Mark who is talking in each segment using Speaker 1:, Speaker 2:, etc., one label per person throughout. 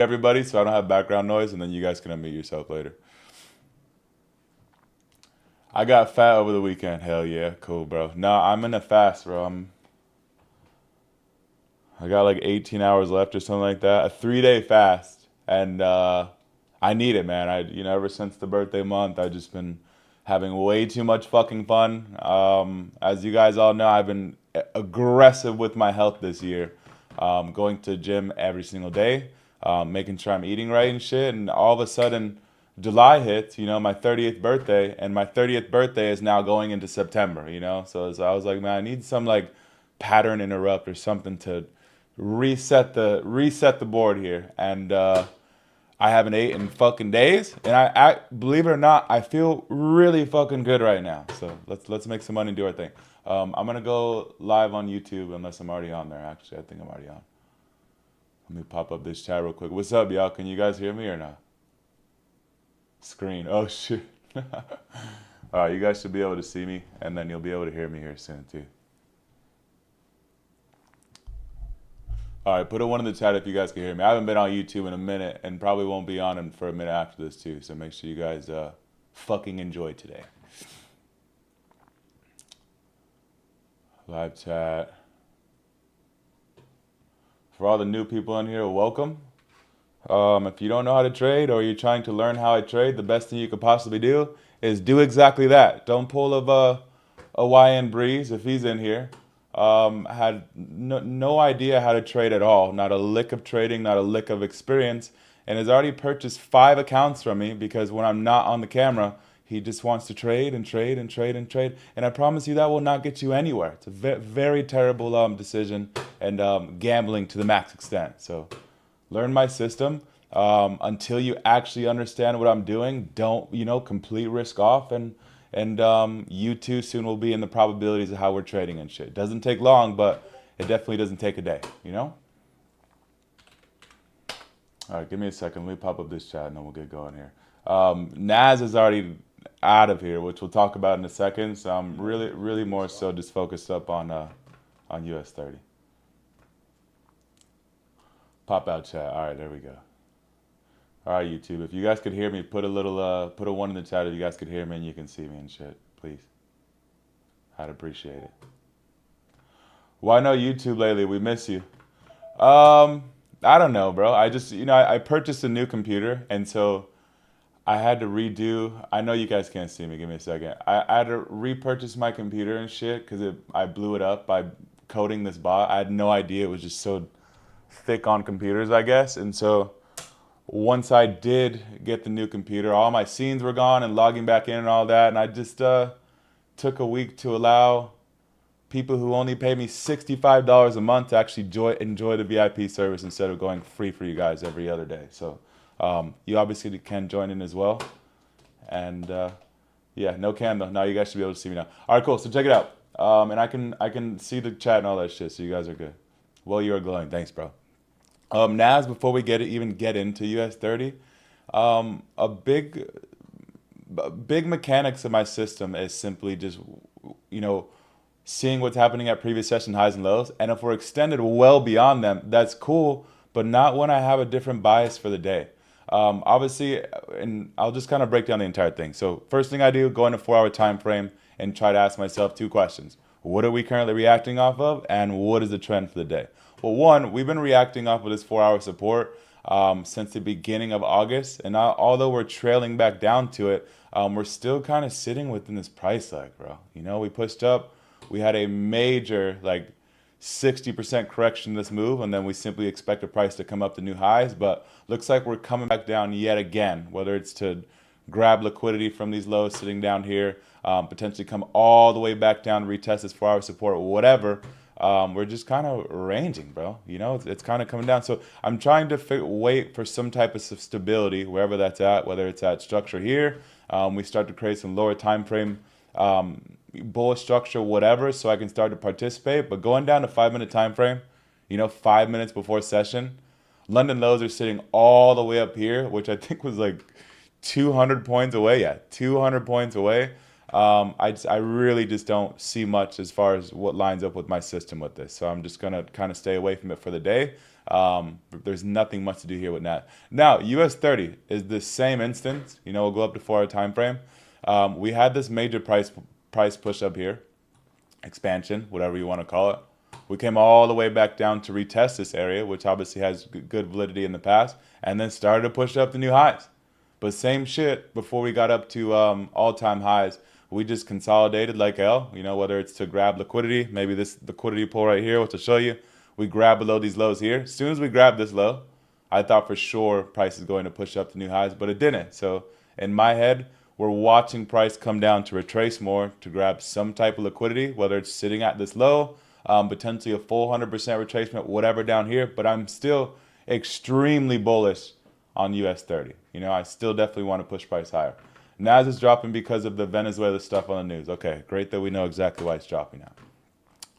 Speaker 1: everybody so I don't have background noise, and then you guys can unmute yourself later. I got fat over the weekend. Hell yeah, cool, bro. No, I'm in a fast, bro. I got like 18 hours left or something like that. A 3 day fast, and I need it, man. Ever since the birthday month, I've just been having way too much fucking fun. As you guys all know, I've been aggressive with my health this year, going to the gym every single day, making sure I'm eating right and shit. And all of a sudden, July hits, my 30th birthday, and my 30th birthday is now going into September. So I was like, man, I need some like pattern interrupt or something to reset the board here. And I haven't ate in fucking days, and I believe it or not, I feel really fucking good right now. So let's make some money and do our thing. I'm gonna go live on YouTube unless I'm already on there. Actually, I think I'm already on. Let me pop up this chat real quick. What's up, y'all? Can you guys hear me or not? Screen. Oh shit. All right, you guys should be able to see me, and then you'll be able to hear me here soon too. All right, put a one in the chat if you guys can hear me. I haven't been on YouTube in a minute, and probably won't be on it for a minute after this too. So make sure you guys fucking enjoy today. Live chat. For all the new people in here, welcome. If you don't know how to trade or you're trying to learn how I trade, the best thing you could possibly do is do exactly that. Don't pull a YN Breeze if he's in here. Had no idea how to trade at all. Not a lick of trading, not a lick of experience, and has already purchased 5 accounts from me because when I'm not on the camera, he just wants to trade and trade and trade and trade. And I promise you that will not get you anywhere. It's a very terrible decision and gambling to the max extent. So learn my system. Until you actually understand what I'm doing, don't, complete risk off, and you too soon will be in the probabilities of how we're trading and shit. Doesn't take long, but it definitely doesn't take a day. All right, give me a second. Let me pop up this chat and then we'll get going here. Naz is already out of here, which we'll talk about in a second. So I'm really more so just focused up on US 30. Pop out chat. All right, there we go. All right, YouTube. If you guys could hear me, put a one in the chat if you guys could hear me and you can see me and shit, please. I'd appreciate it. Why no YouTube lately? We miss you. I don't know, bro. I just, I purchased a new computer, and so I had to redo. I know you guys can't see me. Give me a second. I had to repurchase my computer and shit because I blew it up by coding this bot. I had no idea it was just so thick on computers, I guess, and so once I did get the new computer, all my scenes were gone and logging back in and all that. And I just took a week to allow people who only pay me $65 a month to actually enjoy the VIP service instead of going free for you guys every other day. So you obviously can join in as well. And yeah, no candle. Now you guys should be able to see me now. All right, cool. So check it out. And I can see the chat and all that shit. So you guys are good. Well, you are glowing. Thanks, bro. Naz, before we even get into US 30, a big mechanics of my system is simply just, seeing what's happening at previous session highs and lows. And if we're extended well beyond them, that's cool, but not when I have a different bias for the day. Obviously, and I'll just kind of break down the entire thing. So first thing I do, go in a 4-hour time frame and try to ask myself 2 questions. What are we currently reacting off of? And what is the trend for the day? Well, one, we've been reacting off of this 4-hour support since the beginning of August. And now, although we're trailing back down to it, we're still kind of sitting within this price lag, bro. We pushed up. We had a major, 60% correction in this move, and then we simply expect the price to come up to new highs. But looks like we're coming back down yet again, whether it's to grab liquidity from these lows sitting down here, potentially come all the way back down, retest this 4-hour support, whatever. We're just kind of ranging, bro. It's kind of coming down. So I'm trying to wait for some type of stability, wherever that's at, whether it's at structure here. We start to create some lower time frame bullish structure, whatever, so I can start to participate. But going down to 5-minute time frame, 5 minutes before session, London lows are sitting all the way up here, which I think was like 200 points away. Yeah, 200 points away. I really just don't see much as far as what lines up with my system with this. So I'm just going to kind of stay away from it for the day. There's nothing much to do here with that. Now, US 30 is the same instance. We'll go up to 4-hour time frame. We had this major price push up here, expansion, whatever you want to call it. We came all the way back down to retest this area, which obviously has good validity in the past, and then started to push up the new highs. But same shit before we got up to all-time highs. We just consolidated like hell, whether it's to grab liquidity, maybe this liquidity pull right here, which I'll show you. We grab below these lows here. As soon as we grab this low, I thought for sure price is going to push up to new highs, but it didn't. So in my head, we're watching price come down to retrace more to grab some type of liquidity, whether it's sitting at this low, potentially a full 100% retracement, whatever down here. But I'm still extremely bullish on US 30. I still definitely want to push price higher. NAS is dropping because of the Venezuela stuff on the news. Okay, great that we know exactly why it's dropping now.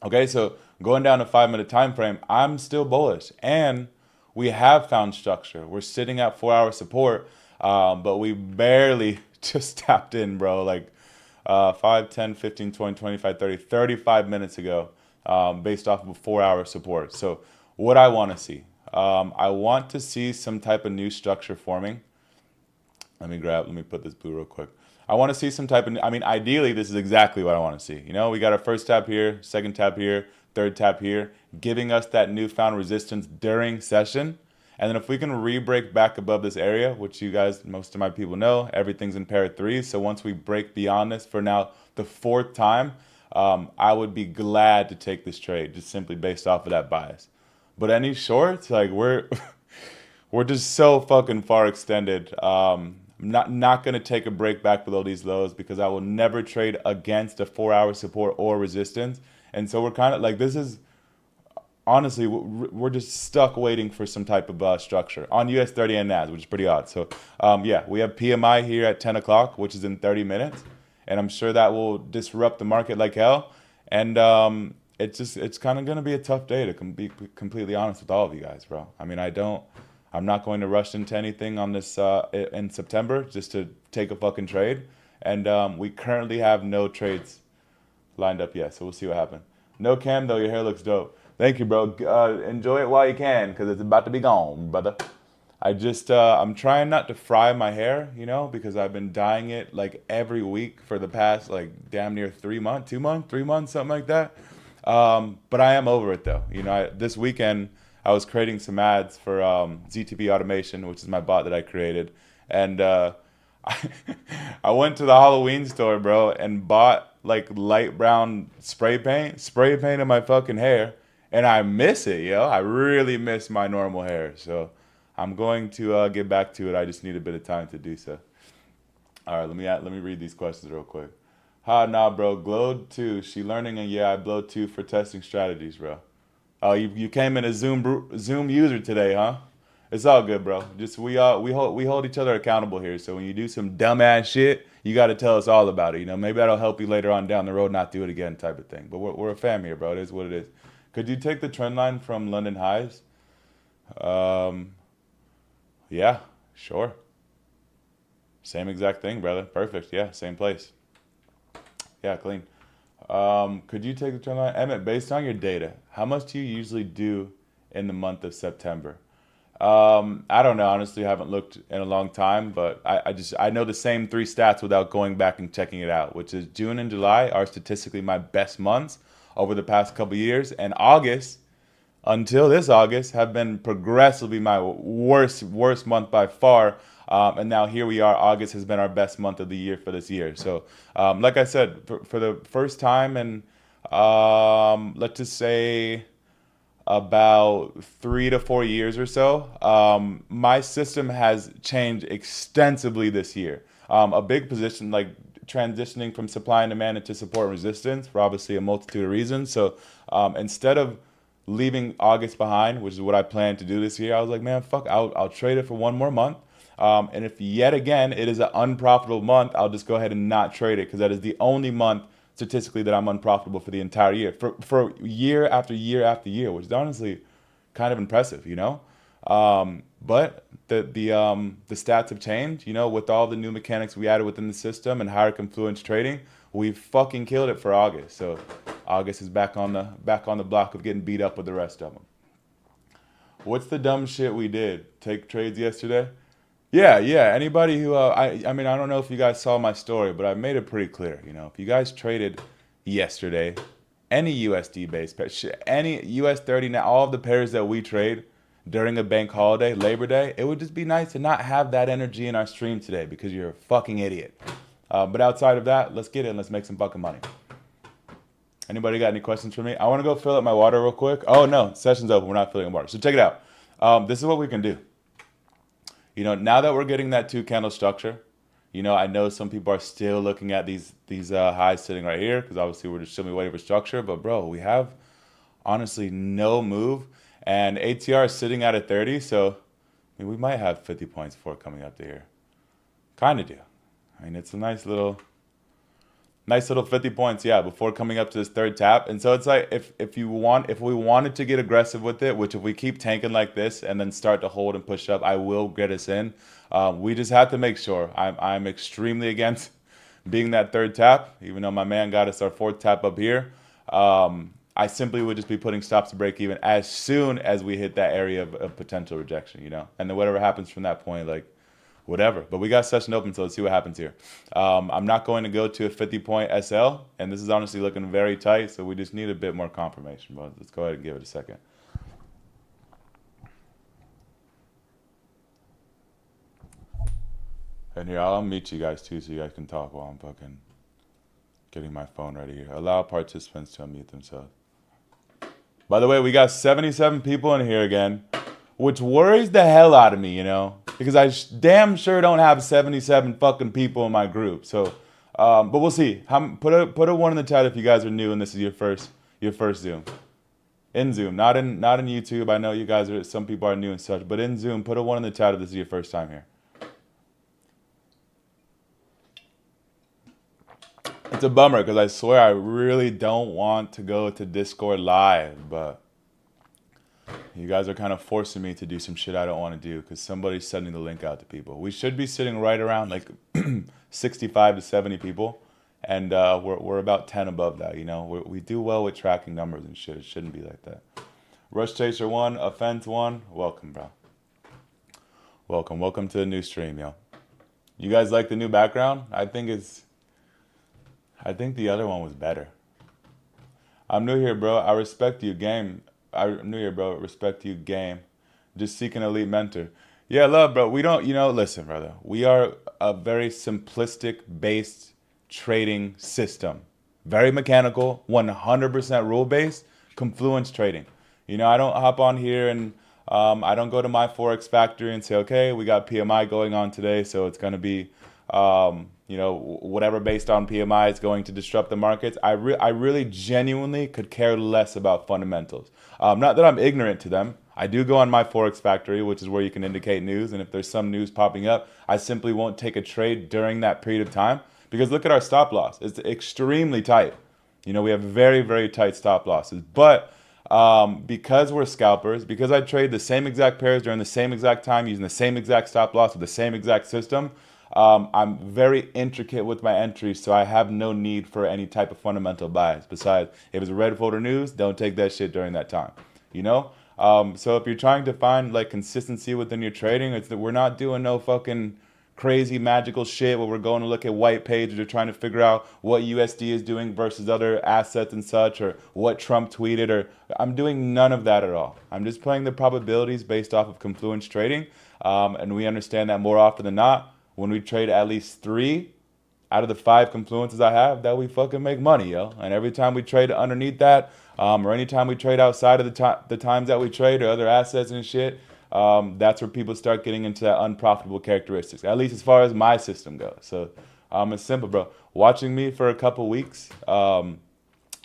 Speaker 1: Okay, so going down to 5-minute time frame, I'm still bullish. And we have found structure. We're sitting at 4-hour support, but we barely just tapped in, bro. Like 5, 10, 15, 20, 25, 30, 35 minutes ago, based off of a 4-hour support. So what I want to see, I want to see some type of new structure forming. Let me put this blue real quick. I want to see some type of, ideally, this is exactly what I want to see. We got our first tap here, second tap here, third tap here, giving us that newfound resistance during session. And then if we can re-break back above this area, which you guys, most of my people know, everything's in pair of threes. So once we break beyond this for now the 4th time, I would be glad to take this trade just simply based off of that bias. But any shorts, like we're just so fucking far extended. Not going to take a break back below these lows because I will never trade against a 4-hour support or resistance. And so we're kind of like, this is, honestly, we're just stuck waiting for some type of structure on US 30 and NAS, which is pretty odd. So yeah, we have PMI here at 10 o'clock, which is in 30 minutes. And I'm sure that will disrupt the market like hell. And it's kind of going to be a tough day to be completely honest with all of you guys, bro. I'm not going to rush into anything on this in September just to take a fucking trade. And we currently have no trades lined up yet, so we'll see what happens. No cam, though. Your hair looks dope. Thank you, bro. Enjoy it while you can because it's about to be gone, brother. I'm trying not to fry my hair, because I've been dyeing it like every week for the past like damn near 3 months, 2 months, 3 months, something like that. But I am over it, though. This weekend, I was creating some ads for ZTP Automation, which is my bot that I created. And I went to the Halloween store, bro, and bought like light brown spray painted my fucking hair. And I miss it, yo. I really miss my normal hair. So I'm going to get back to it. I just need a bit of time to do so. All right, let me read these questions real quick. Nah, bro. Glowed 2. She learning, and yeah, I blowed 2 for testing strategies, bro. Oh, you came in a Zoom user today, huh? It's all good, bro. Just we hold each other accountable here. So when you do some dumbass shit, you got to tell us all about it. Maybe that'll help you later on down the road, not do it again, type of thing. But we're a fam here, bro. It is what it is. Could you take the trend line from London highs? Yeah, sure. Same exact thing, brother. Perfect. Yeah, same place. Yeah, clean. Could you take the trend line? Emmett, based on your data, how much do you usually do in the month of September? I don't know. Honestly, I haven't looked in a long time, but I know the same 3 stats without going back and checking it out, which is June and July are statistically my best months over the past couple of years, and August, until this August, have been progressively my worst month by far. And now here we are. August has been our best month of the year for this year. So, like I said, for the first time in, let's just say, about 3 to 4 years or so, my system has changed extensively this year. A big position like transitioning from supply and demand into support and resistance for obviously a multitude of reasons. So instead of leaving August behind, which is what I plan to do this year, I was like, man, fuck, I'll trade it for 1 more month. And if yet again it is an unprofitable month, I'll just go ahead and not trade it because that is the only month statistically that I'm unprofitable for the entire year for year after year after year, which is honestly kind of impressive, But the stats have changed, with all the new mechanics we added within the system and higher confluence trading. We fucking killed it for August. So August is back on the block of getting beat up with the rest of them. What's the dumb shit we did? Take trades yesterday? Yeah, yeah. Anybody who I mean, I don't know if you guys saw my story, but I made it pretty clear. If you guys traded yesterday, any USD based pair, any US 30 now, all of the pairs that we trade during a bank holiday, Labor Day, it would just be nice to not have that energy in our stream today because you're a fucking idiot. But outside of that, let's get it and let's make some fucking money. Anybody got any questions for me? I want to go fill up my water real quick. Oh no, session's open. We're not filling up water. So check it out. This is what we can do. Now that we're getting that 2 candle structure, I know some people are still looking at these highs sitting right here because obviously we're just still waiting for structure. But bro, we have honestly no move, and ATR is sitting at a 30. So I mean, we might have 50 points before coming up to here. Kind of do. I mean, it's a nice little 50 points, yeah, before coming up to this third tap. And so it's like if we wanted to get aggressive with it, which if we keep tanking like this and then start to hold and push up, I will get us in. We just have to make sure. I'm extremely against being that third tap, even though my man got us our fourth tap up here. I simply would just be putting stops to break even as soon as we hit that area of potential rejection, and then whatever happens from that point, like whatever. But we got session open, so let's see what happens here. I'm not going to go to a 50-point SL, and this is honestly looking very tight, so we just need a bit more confirmation. But let's go ahead and give it a second. And here, I'll meet you guys too, so you guys can talk while I'm fucking getting my phone ready here. Allow participants to unmute themselves. By the way, we got 77 people in here again, which worries the hell out of me, because I damn sure don't have 77 fucking people in my group. So, but we'll see. Put a 1 in the chat if you guys are new and this is your first Zoom. In Zoom, not in YouTube. I know you guys some people are new and such, but in Zoom, put a 1 in the chat if this is your first time here. It's a bummer because I swear I really don't want to go to Discord live, but you guys are kind of forcing me to do some shit I don't want to do because somebody's sending the link out to people. We should be sitting right around like 65 to 70 people, and we're about 10 above that. We do well with tracking numbers and shit. It shouldn't be like that. Rush Chaser 1, Offense 1, welcome, bro. Welcome to the new stream, yo. You guys like the new background? I think the other one was better. I'm new here, bro. I respect you, game. I'm new here, bro. Respect you, game. Just seek an elite mentor. Yeah, love, bro. We don't, listen, brother. We are a very simplistic based trading system. Very mechanical, 100% rule based, confluence trading. I don't hop on here and I don't go to my Forex factory and say, okay, we got PMI going on today, so it's going to be whatever based on PMI is going to disrupt the markets. I really genuinely could care less about fundamentals. Not that I'm ignorant to them. I do go on my Forex factory, which is where you can indicate news. And if there's some news popping up, I simply won't take a trade during that period of time because look at our stop loss. It's extremely tight. We have very, very tight stop losses. But because we're scalpers, because I trade the same exact pairs during the same exact time using the same exact stop loss with the same exact system, I'm very intricate with my entries, so I have no need for any type of fundamental bias. Besides, if it's a red folder news, don't take that shit during that time. So if you're trying to find like consistency within your trading, it's that we're not doing no fucking crazy magical shit where we're going to look at white pages or trying to figure out what USD is doing versus other assets and such, or what Trump tweeted, or I'm doing none of that at all. I'm just playing the probabilities based off of confluence trading, and we understand that more often than not, when we trade at least 3 out of the 5 confluences I have, that we fucking make money, yo. And every time we trade underneath that, or anytime we trade outside of the times that we trade or other assets and shit, that's where people start getting into that unprofitable characteristics, at least as far as my system goes. So it's simple, bro. Watching me for a couple weeks,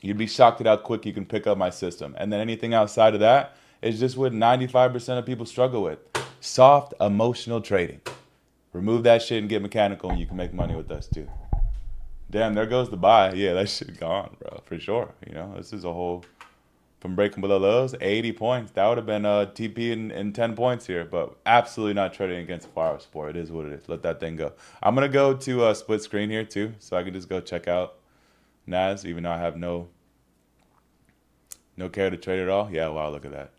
Speaker 1: you'd be shocked at how quick you can pick up my system. And then anything outside of that is just what 95% of people struggle with. Soft, emotional trading. Remove that shit and get mechanical, and you can make money with us too. Damn, there goes the buy. Yeah, that shit gone, bro, for sure. This is a whole, from breaking below lows, 80 points. That would have been TP in 10 points here, but absolutely not trading against a 4-hour support. It is what it is. Let that thing go. I'm going to go to split screen here too, so I can just go check out NAS, even though I have no care to trade at all. Yeah, wow, look at that.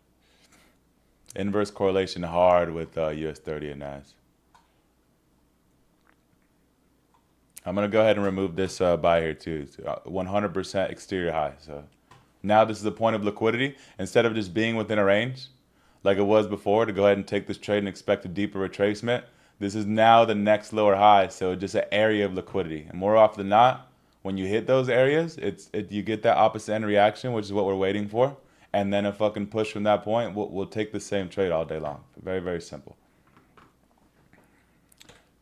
Speaker 1: Inverse correlation hard with US 30 and NAS. I'm going to go ahead and remove this buy here too. It's 100% exterior high. So now this is the point of liquidity. Instead of just being within a range like it was before to go ahead and take this trade and expect a deeper retracement, this is now the next lower high. So just an area of liquidity. And more often than not, when you hit those areas, you get that opposite end reaction, which is what we're waiting for. And then a fucking push from that point, we'll take the same trade all day long. Very, very simple.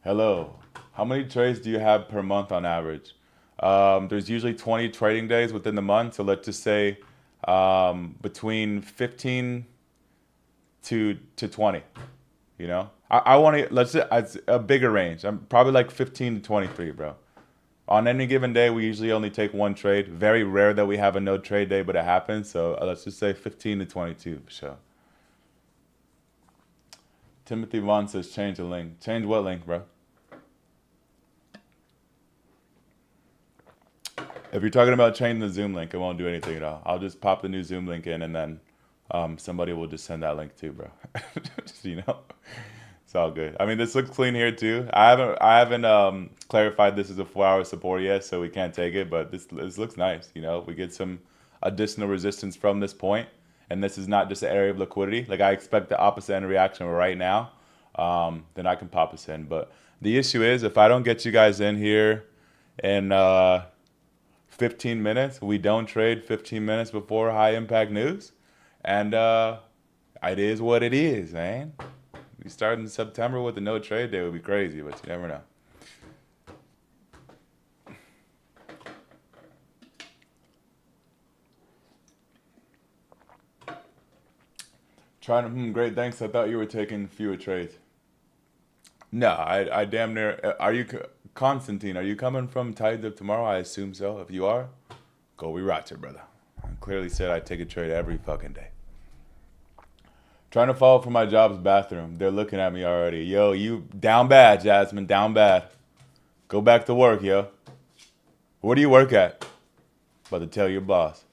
Speaker 1: Hello. How many trades do you have per month on average? There's usually 20 trading days within the month. So let's just say between 15 to 20, you know? I want to, let's say it's a bigger range. I'm probably like 15 to 23, bro. On any given day, we usually only take one trade. Very rare that we have a no trade day, but it happens. So let's just say 15 to 22 for sure. Timothy Vaughn says change the link. Change what link, bro? If you're talking about changing the Zoom link, it won't do anything at all. I'll just pop the new Zoom link in, and then somebody will just send that link too, bro. Just, you know, it's all good. I mean, this looks clean here too. I haven't clarified this is a 4-hour support yet, so we can't take it. But this looks nice. You know, we get some additional resistance from this point, and this is not just an area of liquidity. Like I expect the opposite end reaction right now. Then I can pop us in. But the issue is, if I don't get you guys in here in 15 minutes, we don't trade 15 minutes before high impact news, and it is what it is, man. We start in September with a no trade day would be crazy, but you never know. Great, thanks. I thought you were taking fewer trades. No, I damn near. Are you, Constantine? Are you coming from Tides of Tomorrow? I assume so. If you are, go Roger, brother. I clearly said I take a trade every fucking day. Trying to follow for my job's bathroom. They're looking at me already. Yo, you down bad, Jasmine. Down bad. Go back to work, yo. Where do you work at? About to tell your boss.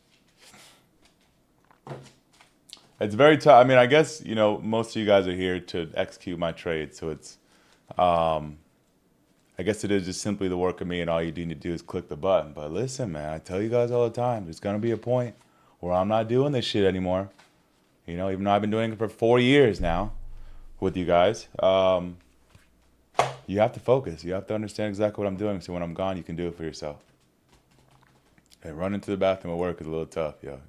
Speaker 1: It's very tough. I mean, I guess, you know, most of you guys are here to execute my trade, so it's, I guess it is just simply the work of me, and all you need to do is click the button. But listen, man, I tell you guys all the time, there's going to be a point where I'm not doing this shit anymore. You know, even though I've been doing it for 4 years now with you guys, you have to focus. You have to understand exactly what I'm doing, so when I'm gone, you can do it for yourself. And running to the bathroom at work is a little tough, yo.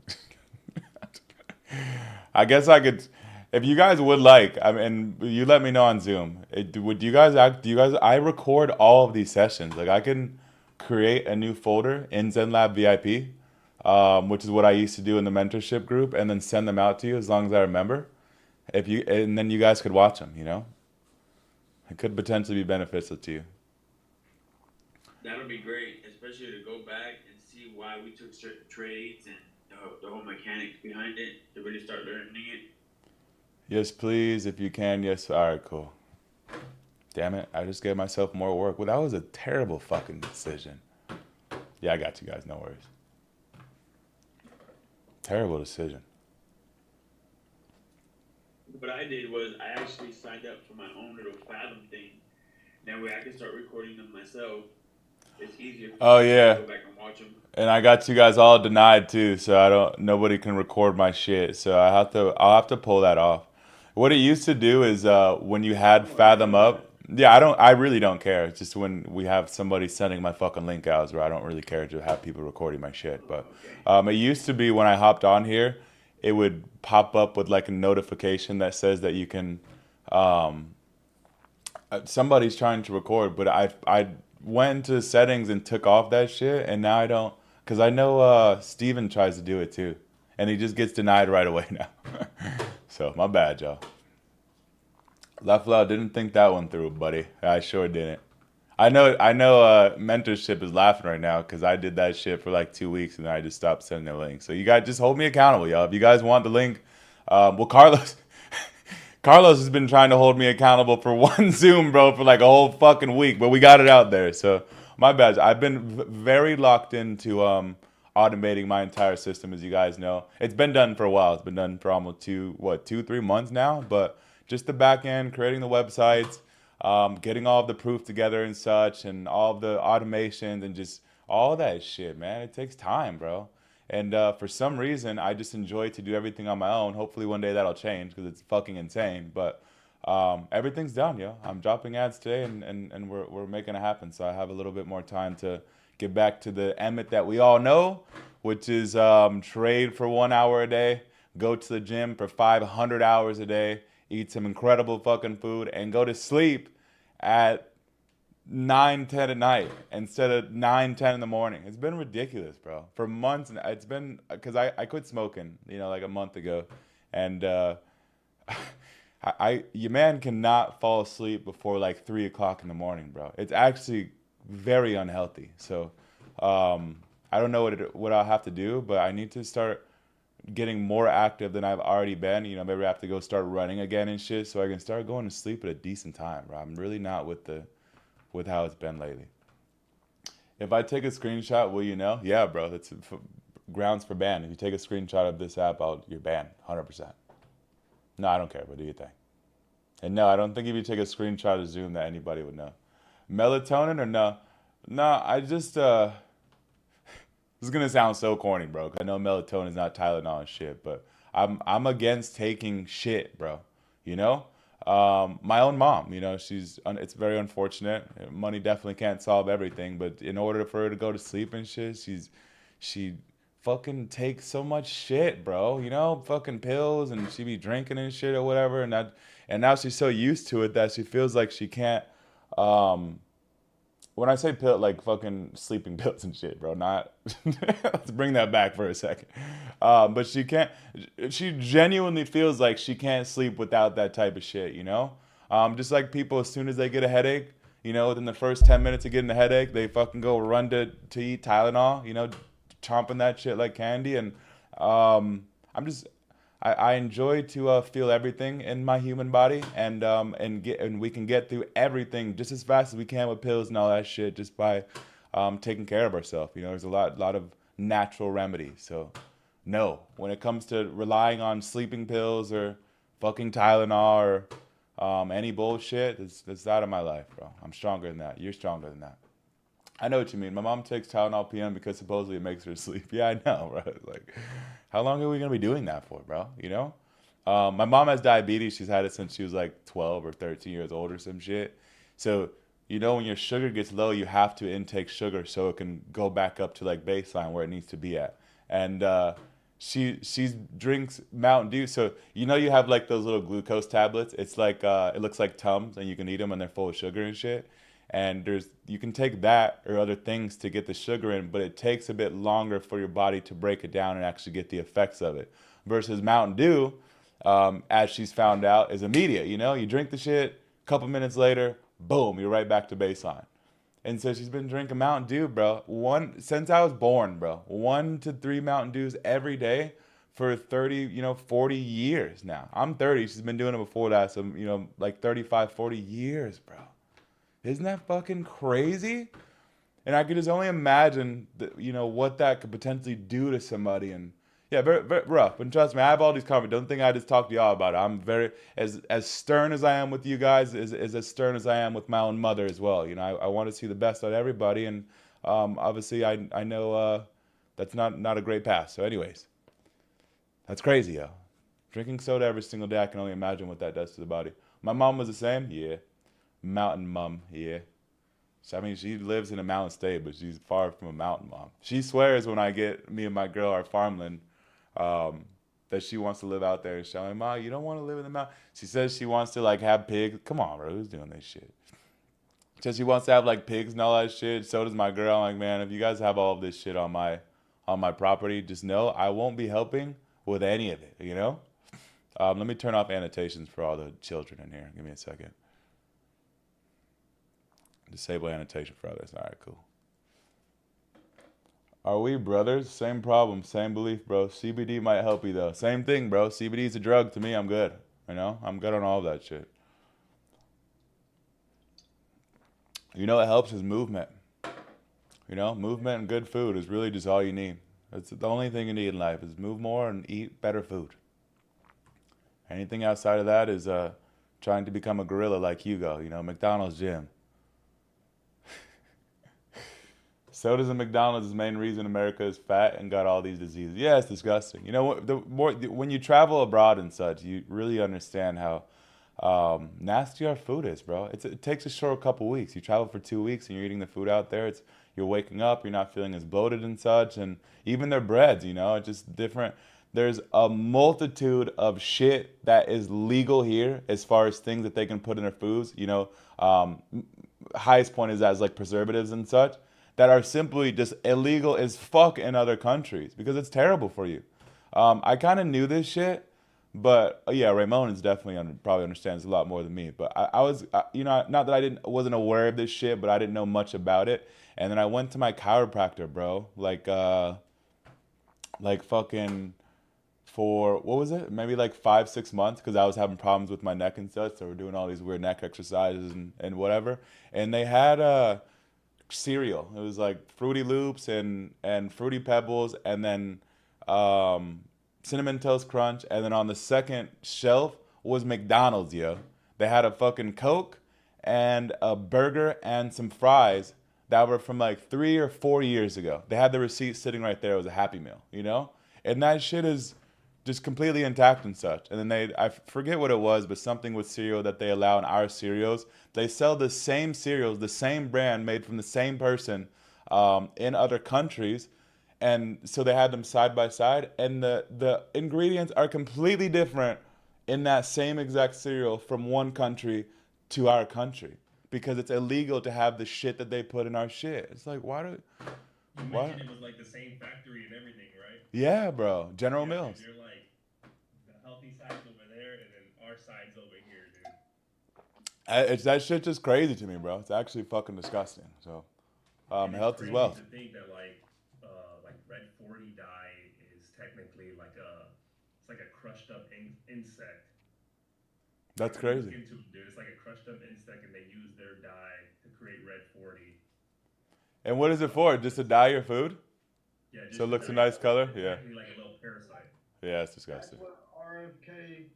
Speaker 1: I guess I could, if you guys would like, I mean, you let me know on Zoom. Would you guys I record all of these sessions. Like I can create a new folder in ZenLab VIP, which is what I used to do in the mentorship group, and then send them out to you as long as I remember. And then you guys could watch them, you know? It could potentially be beneficial to you.
Speaker 2: That would be great, especially to go back and see why we took certain trades and the whole mechanics behind it, to really start learning it.
Speaker 1: Yes, please, if you can. Yes. All right, cool. Damn it, I just gave myself more work. Well, that was a terrible fucking decision. Yeah, I got you guys. No worries. Terrible decision.
Speaker 2: What I did was I actually signed up for my own little Fathom thing. That way I can start recording them myself. It's easier for me to go back and watch them.
Speaker 1: And I got you guys all denied too, so nobody can record my shit. So I'll have to pull that off. What it used to do is when you had Fathom up, I really don't care. It's just when we have somebody sending my fucking link out where I don't really care to have people recording my shit. But it used to be when I hopped on here, it would pop up with like a notification that says that you can, somebody's trying to record, but I went to settings and took off that shit, and now I don't, because I know Steven tries to do it too, and he just gets denied right away now. So my bad, y'all. Laflau didn't think that one through, buddy. I sure didn't. I know mentorship is laughing right now because I did that shit for like 2 weeks and then I just stopped sending the link. So you guys just hold me accountable, y'all. If you guys want the link, well, Carlos has been trying to hold me accountable for one Zoom, bro, for like a whole fucking week, but we got it out there. So my bad. I've been very locked into automating my entire system, as you guys know. It's been done for a while. It's been done for almost 3 months now. But just the back end, creating the websites, getting all of the proof together and such, and all of the automations and just all that shit, man. It takes time, bro. And for some reason, I just enjoy to do everything on my own. Hopefully, one day that'll change because it's fucking insane. But everything's done, yo. I'm dropping ads today, and we're making it happen. So I have a little bit more time to get back to the Emmett that we all know, which is trade for 1 hour a day, go to the gym for 500 hours a day, eat some incredible fucking food, and go to sleep at 9:10 at night instead of 9:10 in the morning. It's been ridiculous, bro. For months, and it's been because I quit smoking, like a month ago, and your man cannot fall asleep before like 3 o'clock in the morning, bro. It's actually very unhealthy. So I don't know what I'll have to do, but I need to start getting more active than I've already been. Maybe I have to go start running again and shit, so I can start going to sleep at a decent time, bro. I'm really not with how it's been lately. If I take a screenshot, will you know? Yeah, bro. That's grounds for ban. If you take a screenshot of this app, you're banned, 100%. No, I don't care, but do your thing. And no, I don't think if you take a screenshot of Zoom that anybody would know. Melatonin or no? No, I just this is gonna sound so corny, bro. 'Cause I know melatonin is not Tylenol and shit, but I'm against taking shit, bro. You know, my own mom. It's very unfortunate. Money definitely can't solve everything, but in order for her to go to sleep and shit, she fucking takes so much shit, bro. Fucking pills, and she be drinking and shit or whatever, and now she's so used to it that she feels like she can't. When I say pill, like fucking sleeping pills and shit, bro. Not let's bring that back for a second. But she can't. She genuinely feels like she can't sleep without that type of shit. Just like people, as soon as they get a headache, within the first 10 minutes of getting a headache, they fucking go run to eat Tylenol. Chomping that shit like candy, and I enjoy to feel everything in my human body, and we can get through everything just as fast as we can with pills and all that shit, just by taking care of ourselves. There's a lot of natural remedies. So no, when it comes to relying on sleeping pills or fucking Tylenol or any bullshit, that's out of my life, bro. I'm stronger than that. You're stronger than that. I know what you mean. My mom takes Tylenol PM because supposedly it makes her sleep. Yeah, I know, right? Like, how long are we gonna be doing that for, bro? My mom has diabetes. She's had it since she was like 12 or 13 years old or some shit. So, when your sugar gets low, you have to intake sugar so it can go back up to like baseline where it needs to be at. And she drinks Mountain Dew. So you have like those little glucose tablets. It's like it looks like Tums, and you can eat them, and they're full of sugar and shit. And you can take that or other things to get the sugar in, but it takes a bit longer for your body to break it down and actually get the effects of it. Versus Mountain Dew, as she's found out, is immediate. You drink the shit, a couple minutes later, boom, you're right back to baseline. And so she's been drinking Mountain Dew, bro. Since I was born, bro. 1 to 3 Mountain Dews every day for 30, 40 years now. I'm 30. She's been doing it before that. So, like 35, 40 years, bro. Isn't that fucking crazy? And I could just only imagine what that could potentially do to somebody. And yeah, very, very rough. And trust me, I have all these comments. Don't think I just talk to y'all about it. I'm very as stern as I am with you guys, is as stern as I am with my own mother as well. I want to see the best out of everybody, and obviously I know that's not a great path. So anyways, that's crazy, yo. Drinking soda every single day, I can only imagine what that does to the body. My mom was the same, yeah. Mountain mom, yeah. So, I mean, she lives in a mountain state, but she's far from a mountain mom. She swears when me and my girl are farmland, that she wants to live out there. And she's like, Ma, you don't want to live in the mountain. She says she wants to like have pigs. Come on, bro, who's doing this shit? So she wants to have like pigs and all that shit. So does my girl. I'm like, man, if you guys have all of this shit on my property, just know I won't be helping with any of it. Let me turn off annotations for all the children in here. Give me a second. Disable annotation for others. All right, cool. Are we brothers? Same problem, same belief, bro. CBD might help you though. Same thing, bro. CBD is a drug to me. I'm good. I'm good on all that shit. What helps is movement. Movement and good food is really just all you need. It's the only thing you need in life is move more and eat better food. Anything outside of that is trying to become a gorilla like Hugo. You know, McDonald's gym. Sodas and McDonald's is the main reason America is fat and got all these diseases. Yeah, it's disgusting. You know what? When you travel abroad and such, you really understand how nasty our food is, bro. It takes a short couple weeks. You travel for 2 weeks and you're eating the food out there. You're waking up, you're not feeling as bloated and such, and even their breads, you know, it's just different. There's a multitude of shit that is legal here as far as things that they can put in their foods. You know, highest point is as like preservatives and such that are simply just illegal as fuck in other countries because it's terrible for you. I kind of knew this shit, but yeah, Ramon is definitely probably understands a lot more than me. But I was, you know, not that I wasn't aware of this shit, but I didn't know much about it. And then I went to my chiropractor, bro. Like fucking for what was it? Maybe like 5, 6 months because I was having problems with my neck and such. So we're doing all these weird neck exercises and whatever. And they had cereal. It was like Fruity Loops and Fruity Pebbles, and then Cinnamon Toast Crunch, and then on the second shelf was McDonald's, yo. They had a fucking Coke and a burger and some fries that were from like 3 or 4 years ago. They had the receipt sitting right there. It was a Happy Meal, you know? And that shit is just completely intact and such. And then I forget what it was, but something with cereal that they allow in our cereals. They sell the same cereals, the same brand made from the same person in other countries. And so they had them side by side, and the ingredients are completely different in that same exact cereal from one country to our country because it's illegal to have the shit that they put in our shit. It's like,
Speaker 3: You
Speaker 1: why?
Speaker 3: mentioned it was like the same factory and everything, right?
Speaker 1: Yeah, bro. General
Speaker 3: Yeah, dude.
Speaker 1: Mills.
Speaker 3: You're like the healthy side's over there, and then our side's over here, dude.
Speaker 1: It's that shit just crazy to me, bro. It's actually fucking disgusting. So,
Speaker 3: And it's
Speaker 1: health is
Speaker 3: crazy
Speaker 1: wealth.
Speaker 3: to think that like red 40 dye is technically it's like a crushed up insect.
Speaker 1: That's
Speaker 3: If you look
Speaker 1: crazy.
Speaker 3: into it, dude, it's like a crushed up insect, and they use their dye to create red 40.
Speaker 1: And what is it
Speaker 3: So
Speaker 1: for? Just to dye your food?
Speaker 3: yeah,
Speaker 1: So
Speaker 3: just
Speaker 1: it
Speaker 3: to
Speaker 1: looks a
Speaker 3: dye
Speaker 1: nice
Speaker 3: it. So
Speaker 1: color?
Speaker 3: it's
Speaker 1: Yeah.
Speaker 3: actually like a little parasite.
Speaker 1: Yeah, it's
Speaker 4: That's
Speaker 1: disgusting.
Speaker 4: what RFK.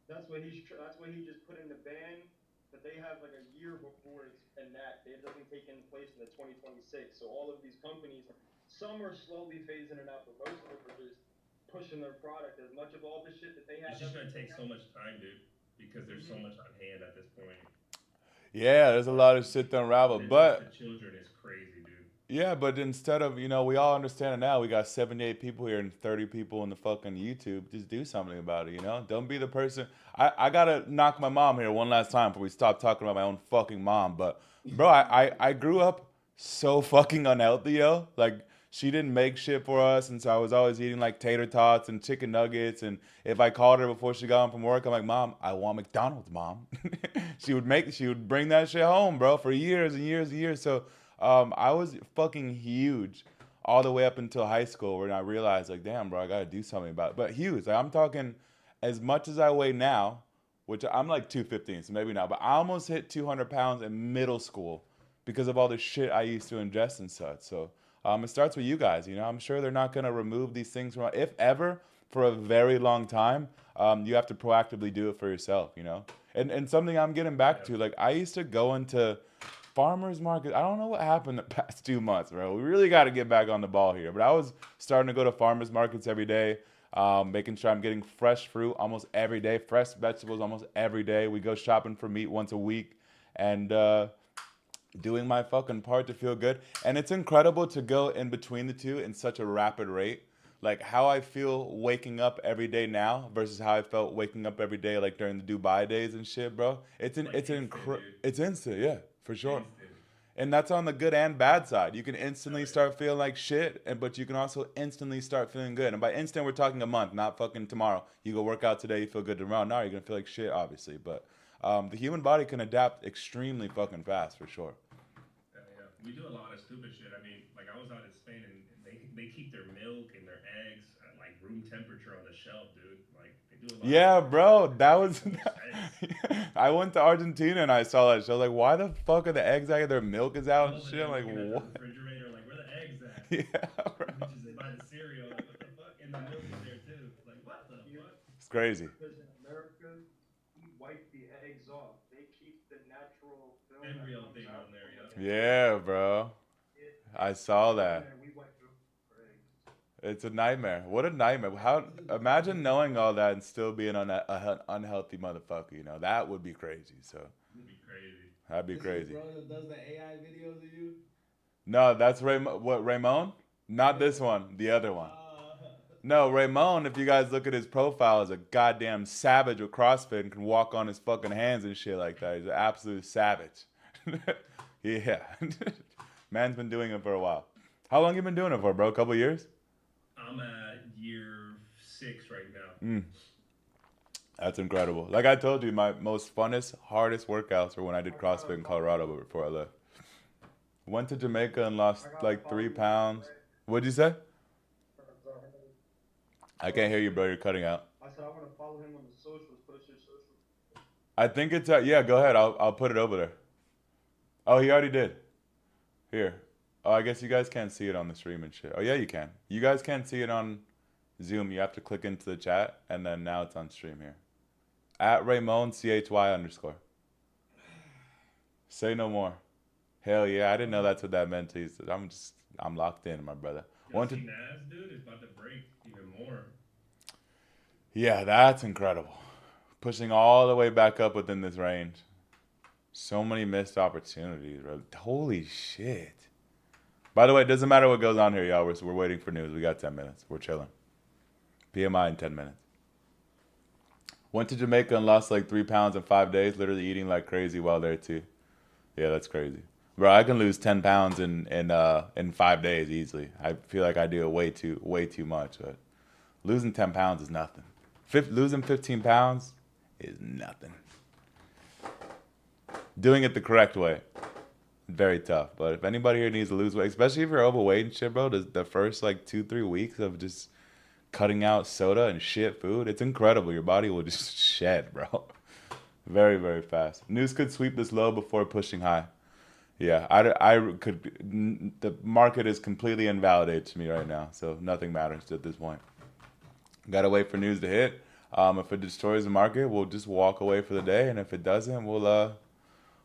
Speaker 4: That's what he just put in the ban. But they have like a year before it's enacted. It doesn't take in place in the 2026. So all of these companies, some are slowly phasing it out, but most of them are just pushing their product. As much of all the shit that they
Speaker 3: It's
Speaker 4: have
Speaker 3: just
Speaker 4: doesn't
Speaker 3: gonna take
Speaker 4: take
Speaker 3: so
Speaker 4: out.
Speaker 3: much time, dude, because there's so much on hand at this point.
Speaker 1: Yeah, there's a lot of shit to unravel.
Speaker 3: When it comes to
Speaker 1: But
Speaker 3: children, it's crazy, dude.
Speaker 1: yeah, but instead of, you know, we all understand it now. We got 78 people here and 30 people in the fucking YouTube. Just do something about it, you know? Don't be the person. I gotta knock my mom here one last time before we stop talking about my own fucking mom. But, bro, I grew up so fucking unhealthy, yo. Like, she didn't make shit for us. And so I was always eating like tater tots and chicken nuggets. And if I called her before she got home from work, I'm like, Mom, I want McDonald's, Mom. She would bring that shit home, bro, for years and years and years. So, I was fucking huge all the way up until high school, where I realized like, damn, bro, I gotta do something about it. But huge, like I'm talking, as much as I weigh now, which I'm like 215, so maybe not, but I almost hit 200 pounds in middle school because of all the shit I used to ingest and such. So it starts with you guys. You know, I'm sure they're not gonna remove these things from, if ever, for a very long time. You have to proactively do it for yourself. You know, and something I'm getting back
Speaker 3: Yeah.
Speaker 1: to, like I used to go into farmers market. I don't know what happened the past 2 months, bro. We really got to get back on the ball here. But I was starting to go to farmers markets every day, making sure I'm getting fresh fruit almost every day, fresh vegetables almost every day. We go shopping for meat once a week, and doing my fucking part to feel good. And it's incredible to go in between the two in such a rapid rate. Like how I feel waking up every day now versus how I felt waking up every day like during the Dubai days and shit, bro.
Speaker 3: It's like instant, dude.
Speaker 1: It's instant, yeah, for sure.
Speaker 3: Instant.
Speaker 1: And that's on the good and bad side. You can instantly
Speaker 3: Oh yeah.
Speaker 1: start feeling like shit, but you can also instantly start feeling good. And by instant, we're talking a month, not fucking tomorrow. You go work out today, you feel good tomorrow. No, you're gonna feel like shit, obviously. But the human body can adapt extremely fucking fast, for sure.
Speaker 3: Yeah. We do a lot of stupid shit. I mean, like I was out in Spain, and they keep their milk and their eggs at like room temperature on the shelf, dude. Like they do a lot of
Speaker 1: Yeah,
Speaker 3: stupid shit.
Speaker 1: bro,
Speaker 3: It
Speaker 1: that
Speaker 3: doesn't make
Speaker 1: was.
Speaker 3: so much sense.
Speaker 1: I went to Argentina and I saw that shit. I was like, why the fuck are the eggs out? Their milk is
Speaker 3: I'm
Speaker 1: out and
Speaker 3: over
Speaker 1: shit.
Speaker 3: there
Speaker 1: I'm like,
Speaker 3: looking at the
Speaker 1: what?
Speaker 3: refrigerator, like where the eggs at?
Speaker 1: Yeah, bro.
Speaker 3: We just buy the cereal,
Speaker 1: It's crazy.
Speaker 4: Because in America, we wipe the eggs off. They keep the natural film that
Speaker 3: Embryo
Speaker 4: comes
Speaker 3: thing
Speaker 4: out
Speaker 3: on there,
Speaker 4: from the
Speaker 3: yeah.
Speaker 4: egg.
Speaker 1: Yeah, bro. I saw
Speaker 4: Go in
Speaker 1: that.
Speaker 4: there, we wipe it off for eggs.
Speaker 1: It's a nightmare. What a nightmare. How imagine knowing all that and still being an unhealthy motherfucker. You know that would be crazy. So
Speaker 3: It'd be crazy.
Speaker 1: that'd be
Speaker 5: This is the
Speaker 1: crazy.
Speaker 5: bro that does the AI videos of you?
Speaker 1: No, that's what Raymond? Not this
Speaker 5: Yeah.
Speaker 1: one. The other one. No, Raymond. If you guys look at his profile, is a goddamn savage with CrossFit and can walk on his fucking hands and shit like that. He's an absolute savage. Yeah, man's been doing it for a while. How long you been doing it for, bro? A couple years?
Speaker 3: I'm at year 6 right now.
Speaker 1: Mm. That's incredible. Like I told you, my most funnest, hardest workouts were when I did CrossFit in Colorado before I left. Went to Jamaica and lost like 3 pounds. What'd you say? I can't hear you, bro. You're cutting out.
Speaker 4: I said I want to follow him on the socials. Post your socials.
Speaker 1: I think it's yeah. Go ahead. I'll put it over there. Oh, he already did. Here. Oh, I guess you guys can't see it on the stream and shit. Oh yeah, you can. You guys can't see it on Zoom. You have to click into the chat, and then now it's on stream here. At Raymond CHY_. Say no more. Hell yeah, I didn't know that's what that meant to you. So I'm locked in, my brother.
Speaker 3: You see Nas, dude, is about to break even more.
Speaker 1: Yeah, that's incredible. Pushing all the way back up within this range. So many missed opportunities, bro. Holy shit. By the way, it doesn't matter what goes on here, y'all. We're waiting for news. We got 10 minutes. We're chilling. PMI in 10 minutes. Went to Jamaica and lost like 3 pounds in 5 days, literally eating like crazy while there too. Yeah, that's crazy. Bro, I can lose 10 pounds in 5 days easily. I feel like I do it way too much. But losing 10 pounds is nothing. Losing 15 pounds is nothing. Doing it the correct way, very tough. But if anybody here needs to lose weight, especially if you're overweight and shit, bro, the first like 2-3 weeks of just cutting out soda and shit food, it's incredible. Your body will just shed, bro. Very, very fast. News could sweep this low before pushing high. Yeah, I could. The market is completely invalidated to me right now, so nothing matters at this point. Gotta wait for news to hit. If it destroys the market, we'll just walk away for the day, and if it doesn't, we'll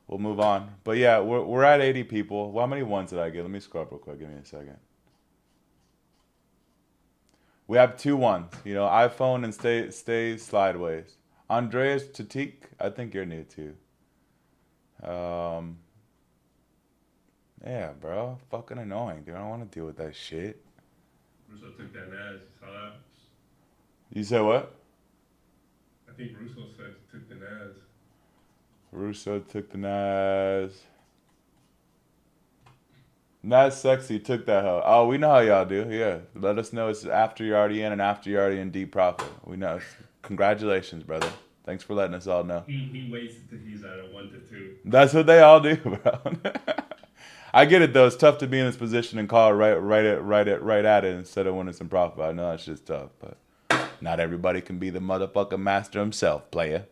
Speaker 1: move on. But yeah, we're at 80 people. Well, how many ones did I get? Let me scroll up real quick. Give me a second. We have 2 ones. You know, iPhone and stay slideways. Andreas Tatik, I think you're new too. Yeah, bro. Fucking annoying, dude. I don't want to deal with that shit.
Speaker 3: Russo took that Nas. You saw that?
Speaker 1: You said what?
Speaker 3: I think Russo said took the Nas.
Speaker 1: Russo took the Nas. Nas Sexy took that hoe. Oh, we know how y'all do. Yeah. Let us know it's after you're already in and after you're already in deep profit. We know. Congratulations, brother. Thanks for letting us all know.
Speaker 3: He waits until he's at a 1 to 2.
Speaker 1: That's what they all do, bro. I get it though. It's tough to be in this position and call it right at it instead of when it's in profit. I know that's just tough, but not everybody can be the motherfucking master himself, player.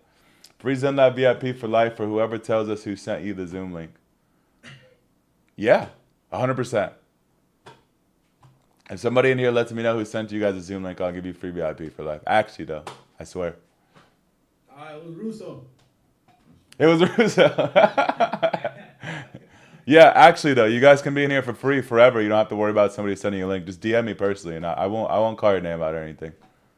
Speaker 1: Freeze on that VIP for life for whoever tells us who sent you the Zoom link. Yeah, 100%. If somebody in here lets me know who sent you guys a Zoom link, I'll give you free VIP for life. Actually, though, I swear.
Speaker 5: It was Russo.
Speaker 1: It was Russo. Yeah, actually though, you guys can be in here for free forever. You don't have to worry about somebody sending you a link. Just DM me personally, and I won't call your name out or anything,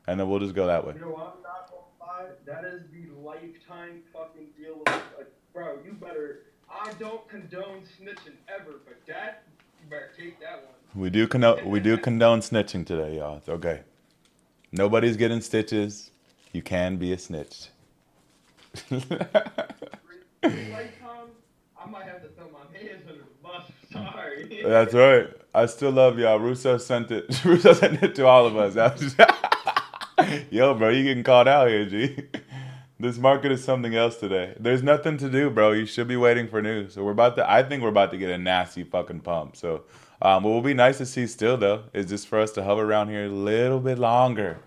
Speaker 1: and then we'll just go that way.
Speaker 4: You know, I'm not gonna lie. That is the lifetime fucking deal with bro. You better. I don't condone snitching ever, but that you better take that one.
Speaker 1: We do condone snitching today, y'all. It's okay. Nobody's getting stitches. You can be a snitch.
Speaker 4: Lifetime. I might have to throw my hands under the bus. Sorry.
Speaker 1: That's right. I still love y'all. Russo sent it. Russo sent it to all of us. Yo, bro, you getting called out here, G. This market is something else today. There's nothing to do, bro. You should be waiting for news. So I think we're about to get a nasty fucking pump. So what will be nice to see still, though, is just for us to hover around here a little bit longer.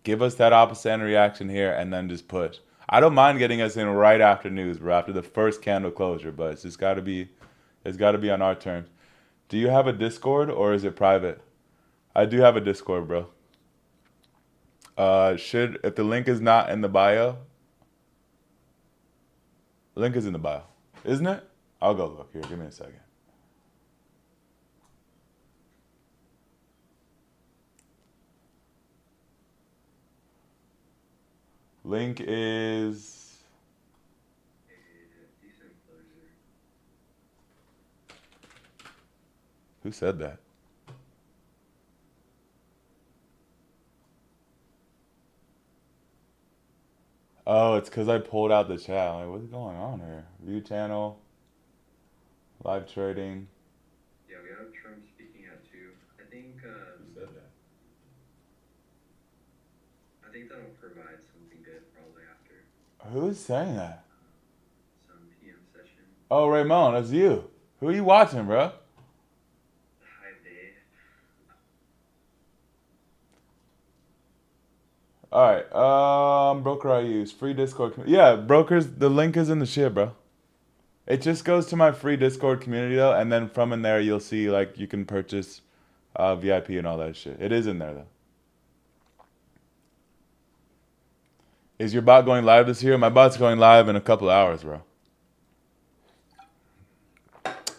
Speaker 1: Give us that opposite end reaction here and then just push. I don't mind getting us in right after news, bro, after the first candle closure, but it's got to be on our terms. Do you have a Discord or is it private? I do have a Discord, bro. If the link is not in the bio, the link is in the bio, isn't it? I'll go look here. Give me a second. Link is.
Speaker 6: Decent closer.
Speaker 1: Who said that? Oh, it's because I pulled out the chat. I'm like, what's going on here? View channel, live trading.
Speaker 6: Yeah, we have Trump speaking at 2. I think.
Speaker 1: Who said that?
Speaker 6: I think that'll provide something good probably after
Speaker 1: Who's saying that?
Speaker 6: some PM session.
Speaker 1: Oh, Raymond, that's you. Who are you watching, bro?
Speaker 6: Hi, Dave.
Speaker 1: All right. Broker I use free Discord. Yeah, brokers. The link is in the shit, bro. It just goes to my free Discord community though, and then from in there you'll see like you can purchase VIP and all that shit. It is in there though. Is your bot going live this year? My bot's going live in a couple of hours, bro.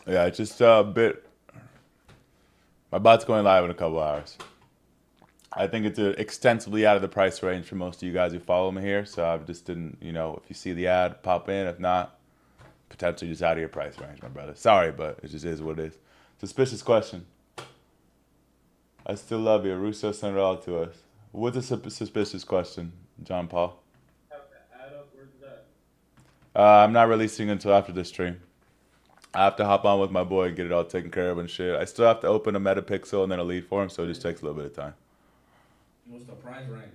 Speaker 1: Yeah, it's just a bit. My bot's going live in a couple of hours. I think it's extensively out of the price range for most of you guys who follow me here. So I just didn't, if you see the ad, pop in. If not, potentially just out of your price range, my brother. Sorry, but it just is what it is. Suspicious question. I still love you. Russo sent it all to us. What's a suspicious question, John Paul?
Speaker 4: Have to add up. Where's that?
Speaker 1: I'm not releasing until after this stream. I have to hop on with my boy and get it all taken care of and shit. I still have to open a metapixel and then a lead for him, so it just takes a little bit of time.
Speaker 5: What's the price range?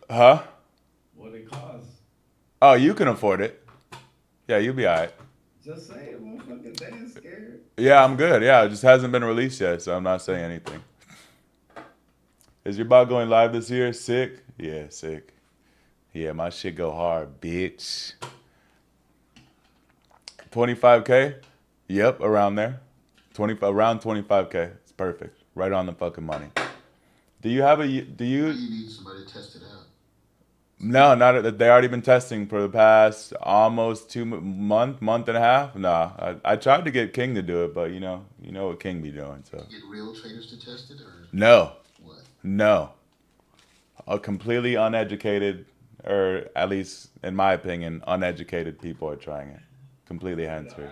Speaker 1: Huh?
Speaker 5: What it costs?
Speaker 1: Oh, you can afford it. Yeah, you'll be all right.
Speaker 5: Just say it, motherfucker. They ain't scared.
Speaker 1: Yeah, I'm good. Yeah, it just hasn't been released yet, so I'm not saying anything. Is your bot going live this year? Sick? Yeah, sick. Yeah, my shit go hard, bitch. 25K? Yep, around there. Around 25K. It's perfect. Right on the fucking money. Do you
Speaker 7: need somebody to test it out.
Speaker 1: No, not that. They already been testing for the past almost 2 month and a half. Nah, I tried to get King to do it, but you know what King be doing. So
Speaker 7: Get real traders to test it, or
Speaker 1: no,
Speaker 7: what?
Speaker 1: no, a completely uneducated, or at least in my opinion, uneducated people are trying it. Completely hands free.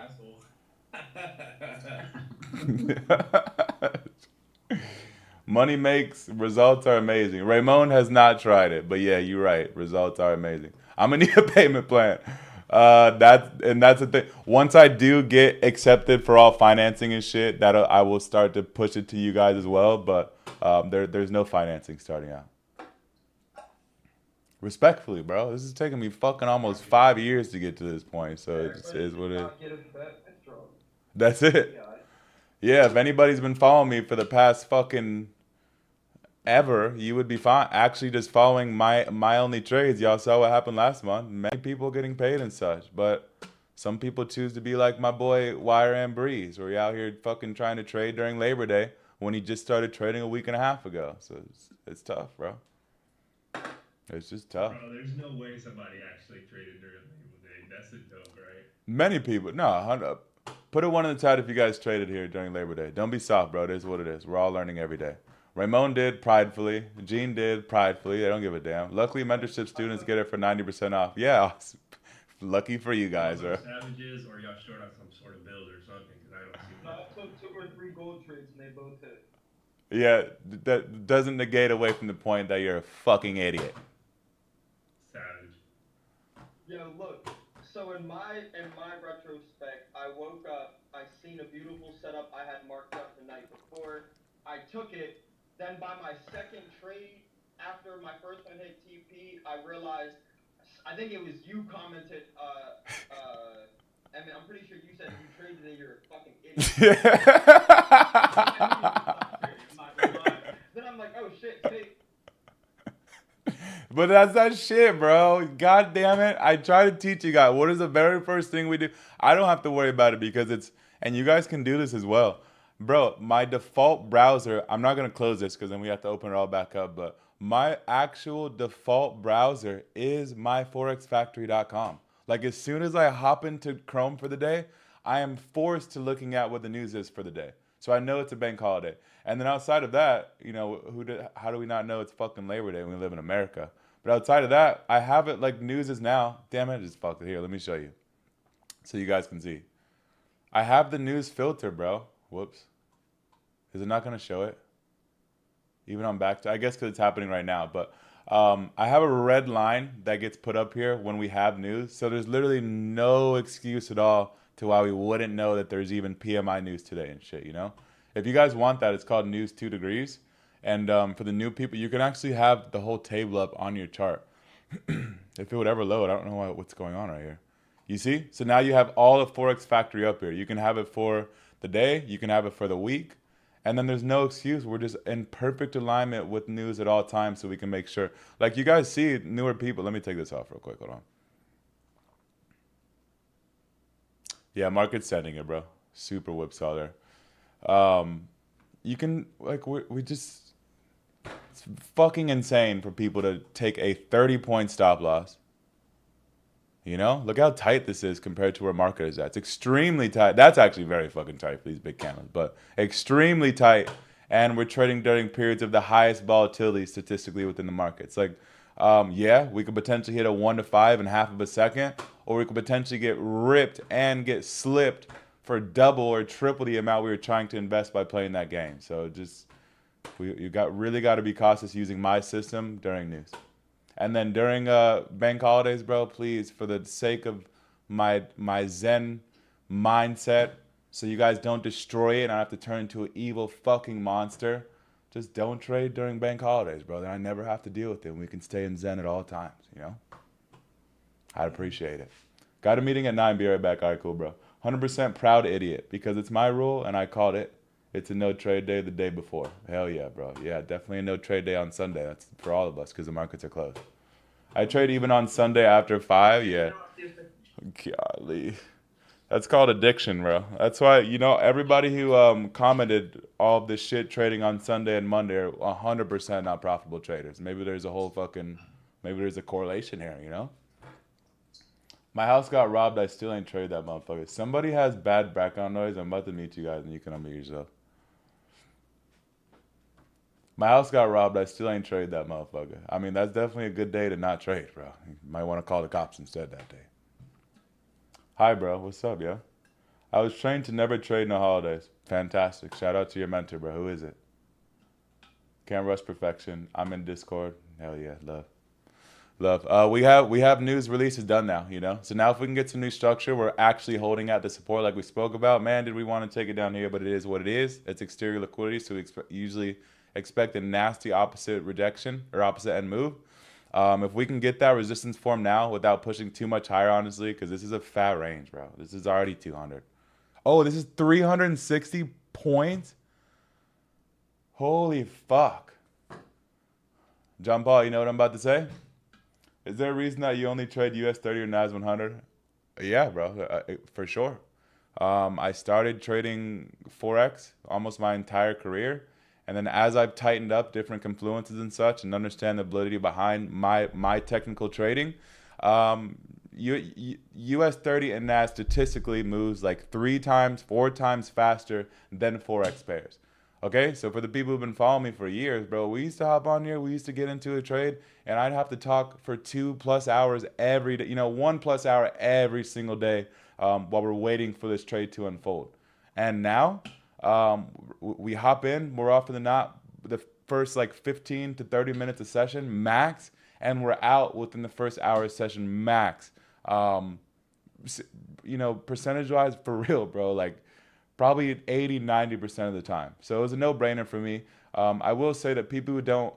Speaker 1: Money makes, results are amazing. Raymond has not tried it, but yeah, you're right. Results are amazing. I'm gonna need a payment plan. That's the thing. Once I do get accepted for all financing and shit, I will start to push it to you guys as well. But there's no financing starting out. Respectfully, bro, this is taking me fucking almost 5 years to get to this point. So it just is what it is. That's it. Yeah, if anybody's been following me for the past fucking ever, you would be fine. Actually, just following my only trades. Y'all saw what happened last month. Many people getting paid and such, but some people choose to be like my boy Wire and Breeze, where he out here fucking trying to trade during Labor Day when he just started trading a week and a half ago. So it's tough, bro. It's just tough.
Speaker 3: Bro, there's no way somebody actually traded during Labor Day. That's a joke, right?
Speaker 1: Many people. No, put a 1 in the chat if you guys traded here during Labor Day. Don't be soft, bro. It is what it is. We're all learning every day. Raymond did pridefully. Gene did pridefully. They don't give a damn. Luckily, mentorship students get it for 90% off. Yeah, lucky for you guys, bro.
Speaker 3: Savages, or y'all short on some sort of build or something? Because I don't see that.
Speaker 4: I took 2 or 3 gold trades and they both hit.
Speaker 1: Yeah, that doesn't negate away from the point that you're a fucking idiot.
Speaker 3: Savage.
Speaker 4: Yeah, look. So in my retrospect, I woke up, I seen a beautiful setup I had marked up the night before. I took it. Then by my second trade, after my first one hit TP, I realized, I think it was you commented, and I'm pretty sure you said if you traded it, you're a fucking idiot. I'm not gonna lie. Then I'm like, oh shit, take.
Speaker 1: But that's that shit, bro. God damn it. I try to teach you guys. What is the very first thing we do? I don't have to worry about it because and you guys can do this as well. Bro, my default browser, I'm not going to close this because then we have to open it all back up, but my actual default browser is myforexfactory.com. Like as soon as I hop into Chrome for the day, I am forced to looking at what the news is for the day. So I know it's a bank holiday. And then outside of that, how do we not know it's fucking Labor Day when we live in America? But outside of that, I have it like news is now. Damn it, I just fucked it here. Let me show you so you guys can see. I have the news filter, bro. Whoops. Is it not going to show it? Even on back to, I guess because it's happening right now. But I have a red line that gets put up here when we have news. So there's literally no excuse at all to why we wouldn't know that there's even PMI news today and shit, If you guys want that, it's called News 2 Degrees. And for the new people, you can actually have the whole table up on your chart. If it would ever load, I don't know what's going on right here. You see? So now you have all of Forex Factory up here. You can have it for the day. You can have it for the week. And then there's no excuse. We're just in perfect alignment with news at all times so we can make sure. Like you guys see newer people. Let me take this off real quick. Hold on. Yeah, market's sending it, bro. Super whipsaw there. You can, like, we just, it's fucking insane for people to take a 30-point stop loss. Look how tight this is compared to where market is at. It's extremely tight. That's actually very fucking tight for these big candles, but extremely tight. And we're trading during periods of the highest volatility statistically within the markets. Like, yeah, we could potentially hit a 1 to 5 in half of a second, or we could potentially get ripped and get slipped for double or triple the amount we were trying to invest by playing that game. So just, you really got to be cautious using my system during news. And then during bank holidays, bro, please, for the sake of my Zen mindset, so you guys don't destroy it and I have to turn into an evil fucking monster, just don't trade during bank holidays, bro. Then I never have to deal with it and we can stay in Zen at all times, I'd appreciate it. Got a meeting at 9, be right back. All right, cool, bro. 100% proud idiot because it's my rule and I called it. It's a no trade day the day before. Hell yeah, bro. Yeah, definitely a no trade day on Sunday. That's for all of us because the markets are closed. I trade even on Sunday after 5. Yeah. Golly. That's called addiction, bro. That's why, everybody who commented all of this shit trading on Sunday and Monday are 100% not profitable traders. Maybe there's a correlation here, My house got robbed. I still ain't trade that motherfucker. Somebody has bad background noise. I'm about to mute you guys and you can unmute yourself. My house got robbed. I still ain't trade that motherfucker. I mean, that's definitely a good day to not trade, bro. You might want to call the cops instead that day. Hi, bro. What's up, yo? I was trained to never trade no holidays. Fantastic. Shout out to your mentor, bro. Who is it? Can't rush perfection. I'm in Discord. Hell yeah, love. We have news releases done now, So now if we can get some new structure, we're actually holding out the support like we spoke about. Man, did we want to take it down here, but it is what it is. It's exterior liquidity, so we usually expect a nasty opposite rejection or opposite end move. If we can get that resistance form now without pushing too much higher, honestly, because this is a fat range, bro. This is already 200. Oh, this is 360 points? Holy fuck. John Paul, you know what I'm about to say? Is there a reason that you only trade US 30 or NAS 100? Yeah, bro, for sure. I started trading Forex almost my entire career. And then as I've tightened up different confluences and such and understand the validity behind my technical trading, US 30 and NAS statistically moves like 3 times, 4 times faster than Forex pairs. Okay, so for the people who've been following me for years, bro, we used to hop on here, we used to get into a trade, and I'd have to talk for 2+ hours every day, 1+ hour every single day while we're waiting for this trade to unfold. And now, we hop in more often than not, the first like 15 to 30 minutes a session max, and we're out within the first hour of session max. Percentage wise, for real, bro, like probably 80-90% of the time. So it was a no-brainer for me. I will say that people who don't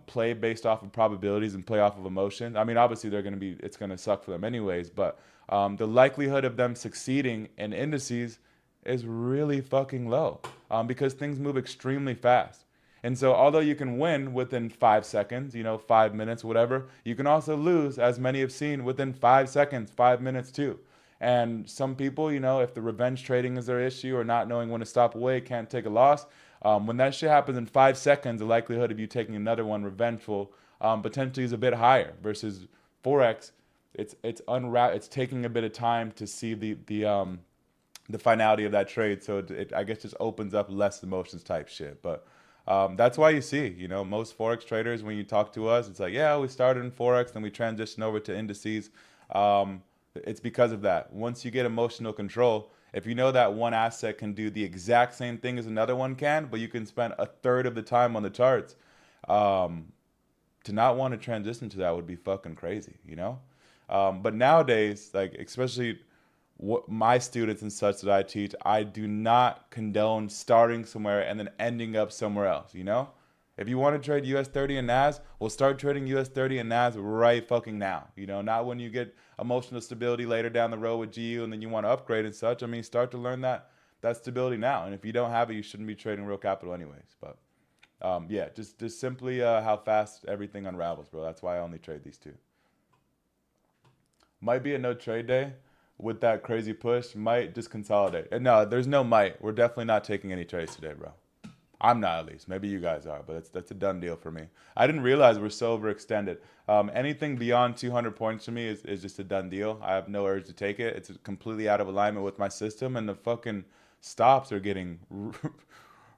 Speaker 1: play based off of probabilities and play off of emotion, I mean, obviously it's going to suck for them anyways, but the likelihood of them succeeding in indices is really fucking low because things move extremely fast. And so although you can win within 5 seconds, 5 minutes, whatever, you can also lose, as many have seen, within 5 seconds, 5 minutes too. And some people, if the revenge trading is their issue or not knowing when to stop away, can't take a loss. When that shit happens in 5 seconds, the likelihood of you taking another one revengeful potentially is a bit higher versus Forex. It's taking a bit of time to see the finality of that trade. So it I guess just opens up less emotions type shit. But that's why you see, most Forex traders, when you talk to us, it's like, yeah, we started in Forex, then we transitioned over to indices. It's because of that. Once you get emotional control, if you know that one asset can do the exact same thing as another one can, but you can spend a third of the time on the charts, to not want to transition to that would be fucking crazy, But nowadays, like especially what my students and such that I teach, I do not condone starting somewhere and then ending up somewhere else, If you want to trade US 30 and NAS, we'll start trading US 30 and NAS right fucking now. Not when you get emotional stability later down the road with GU and then you want to upgrade and such. I mean, start to learn that stability now. And if you don't have it, you shouldn't be trading real capital anyways. But yeah, just simply how fast everything unravels, bro. That's why I only trade these two. Might be a no trade day with that crazy push. Might just consolidate. And no, there's no might. We're definitely not taking any trades today, bro. I'm not, at least. Maybe you guys are, but that's a done deal for me. I didn't realize we're so overextended. Anything beyond 200 points to me is just a done deal. I have no urge to take it. It's completely out of alignment with my system, and the fucking stops are getting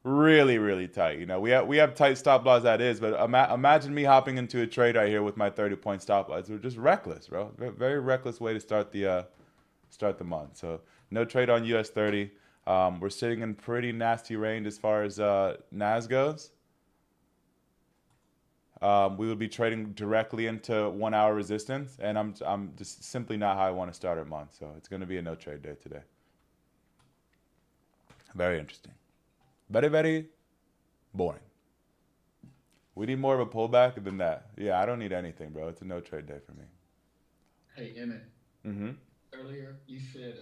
Speaker 1: really, really tight. We have tight stop loss that is, but imagine me hopping into a trade right here with my 30-point stop loss. We're just reckless, bro. Very reckless way to start the month. So no trade on US 30. We're sitting in pretty nasty range as far as NAS goes. We would be trading directly into 1 hour resistance, and I'm just simply not how I want to start our month. So it's going to be a no trade day today. Very interesting. Very, very boring. We need more of a pullback than that. Yeah, I don't need anything, bro. It's a no trade day for me.
Speaker 5: Hey, Emmett.
Speaker 1: Mm-hmm.
Speaker 5: Earlier, you said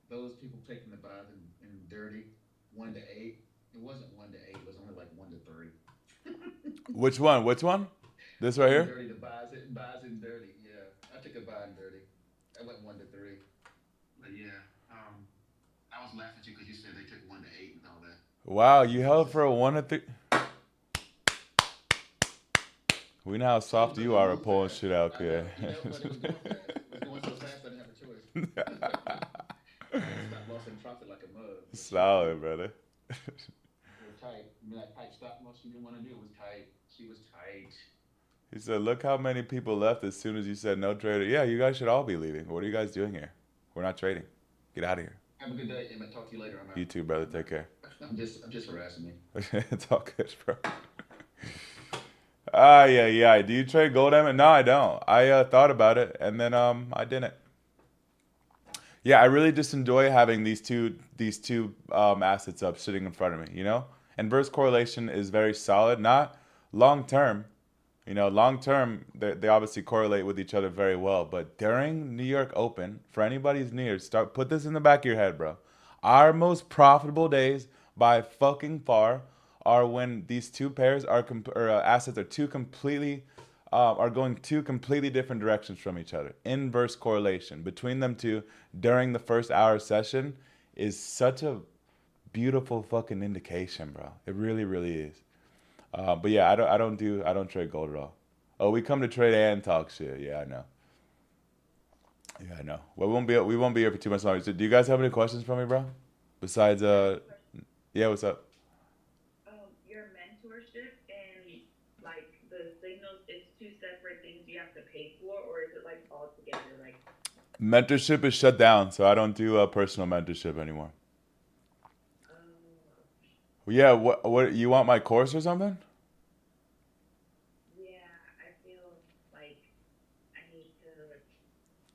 Speaker 5: those people taking the buys in dirty 1 to 8. It wasn't 1 to 8. It was only like 1 to 3.
Speaker 1: Which one? This right here?
Speaker 5: Dirty, the buys in dirty. Yeah, I took a buy in dirty. I went 1 to 3. But yeah, I was laughing at you because you said they took 1 to 8 and all that.
Speaker 1: Wow, you held for a 1 to 3. We know how soft you are at pulling shit out, kid.
Speaker 5: But it was going fast. It was going so fast I didn't have a choice. Stop loss and profit like a mug.
Speaker 1: Solid, brother.
Speaker 5: It was tight. That tight stop loss you didn't want to do was tight. She was tight.
Speaker 1: He said, look how many people left as soon as you said no trader. Yeah, you guys should all be leaving. What are you guys doing here? We're not trading. Get out of here.
Speaker 5: Have a good day, Emma. Talk to you later. I'm out.
Speaker 1: You too, brother. Take care.
Speaker 5: I'm just harassing me.
Speaker 1: It's all good, bro. Yeah. Do you trade gold, Emmett? No, I don't. I thought about it, and then I didn't. Yeah, I really just enjoy having these two assets up sitting in front of me. Inverse correlation is very solid. Not long term. Long term, they obviously correlate with each other very well. But during New York Open, for anybody who's near, put this in the back of your head, bro. Our most profitable days by fucking far are when these two pairs assets are going two completely different directions from each other. Inverse correlation between them two during the first hour session is such a beautiful fucking indication, bro. It really, really is. But yeah, I don't trade gold at all. Oh, we come to trade and talk shit. Yeah, I know. Well, we won't be here for too much longer. So, do you guys have any questions for me, bro? Besides, yeah, what's up?
Speaker 8: Your mentorship and like the signals, it's two separate things you have to pay for, or is it like all together? Like
Speaker 1: mentorship is shut down, so I don't do personal mentorship anymore. Yeah, what you want my course or something?
Speaker 8: Yeah, I feel like I need to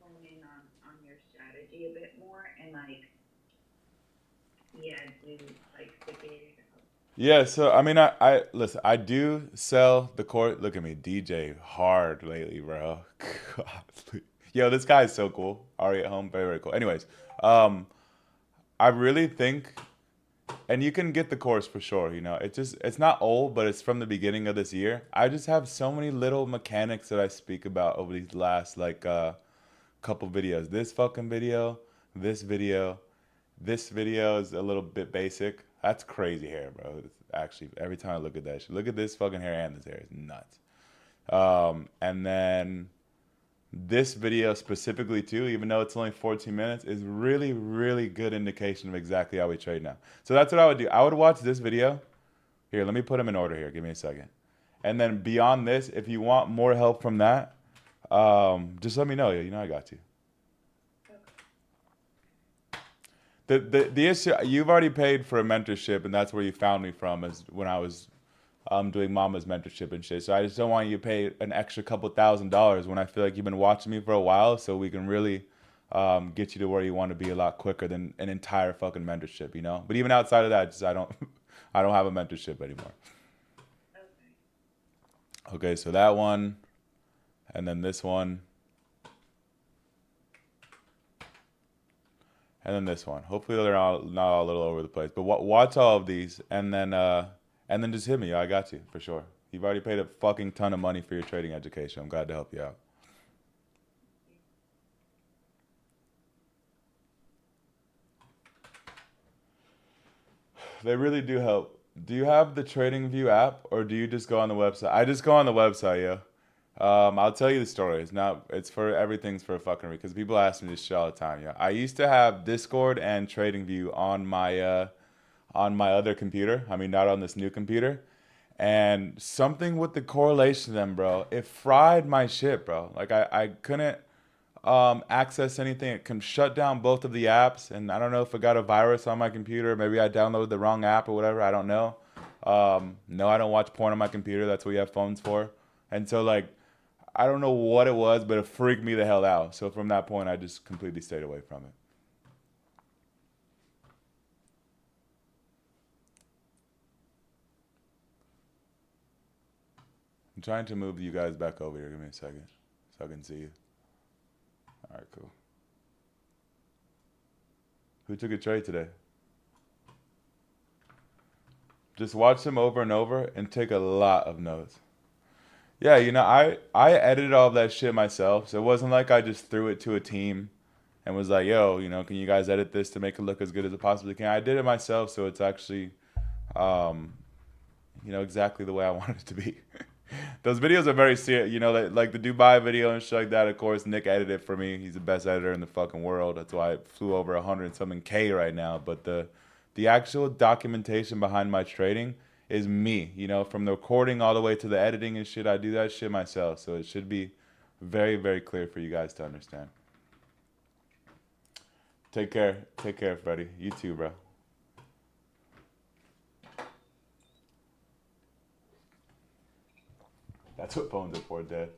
Speaker 8: hone in on your strategy a bit more and like do like figure it out.
Speaker 1: Yeah, so I mean I listen, I do sell the course. Look at me, DJ hard lately, bro. God. Yo, this guy is so cool. Ari at home, very, very cool. Anyways, I really think, and you can get the course for sure, it's not old, but it's from the beginning of this year. I just have so many little mechanics that I speak about over these last couple videos. This fucking video, this video. This video is a little bit basic. That's crazy hair, bro. It's actually, every time I look at that shit, look at this fucking hair and this hair. It's nuts. And then this video specifically too, even though it's only 14 minutes, is really, really good indication of exactly how we trade now. So that's what I would do. I would watch this video. Here, let me put them in order here. Give me a second. And then beyond this, if you want more help from that, just let me know. You know I got you. The issue, you've already paid for a mentorship, and that's where you found me from, is when I was doing Mama's mentorship and shit. So I just don't want you to pay an extra couple $1,000s when I feel like you've been watching me for a while, so we can really get you to where you want to be a lot quicker than an entire fucking mentorship, you know. But even outside of that, just I don't have a mentorship anymore. Okay, so that one, and then this one, and then this one. Hopefully they're not all a little over the place. But watch all of these, and then just hit me. I got you for sure. You've already paid a fucking ton of money for your trading education. I'm glad to help you out. They really do help. Do you have the TradingView app, or do you just go on the website? I just go on the website, yeah. I'll tell you the story. It's for everything's for fuckery, because people ask me this shit all the time. Yeah, I used to have Discord and TradingView on my other computer. I mean, not on this new computer. And something with the correlation of them, bro, it fried my shit, bro. Like I couldn't access anything. It can shut down both of the apps, and I don't know if it got a virus on my computer. Maybe I downloaded the wrong app or whatever. I don't know. No, I don't watch porn on my computer. That's what you have phones for. And so, like, I don't know what it was, but it freaked me the hell out. So from that point, I just completely stayed away from it. I'm trying to move you guys back over here. Give me a second so I can see you. All right, cool. Who took a trade today? Just watch them over and over and take a lot of notes. Yeah, you know, I edited all of that shit myself. So it wasn't like I just threw it to a team and was like, yo, you know, can you guys edit this to make it look as good as it possibly can? I did it myself, so it's actually, you know, exactly the way I want it to be. Those videos are very serious, you know, like the Dubai video and shit like that. Of course, Nick edited it for me. He's the best editor in the fucking world. That's why I flew over 100-something K right now. But the actual documentation behind my trading is me, you know, from the recording all the way to the editing and shit. I do that shit myself, so it should be very, very clear for you guys to understand. Take care, Freddie. You too, bro. That's what phones are for, Dad.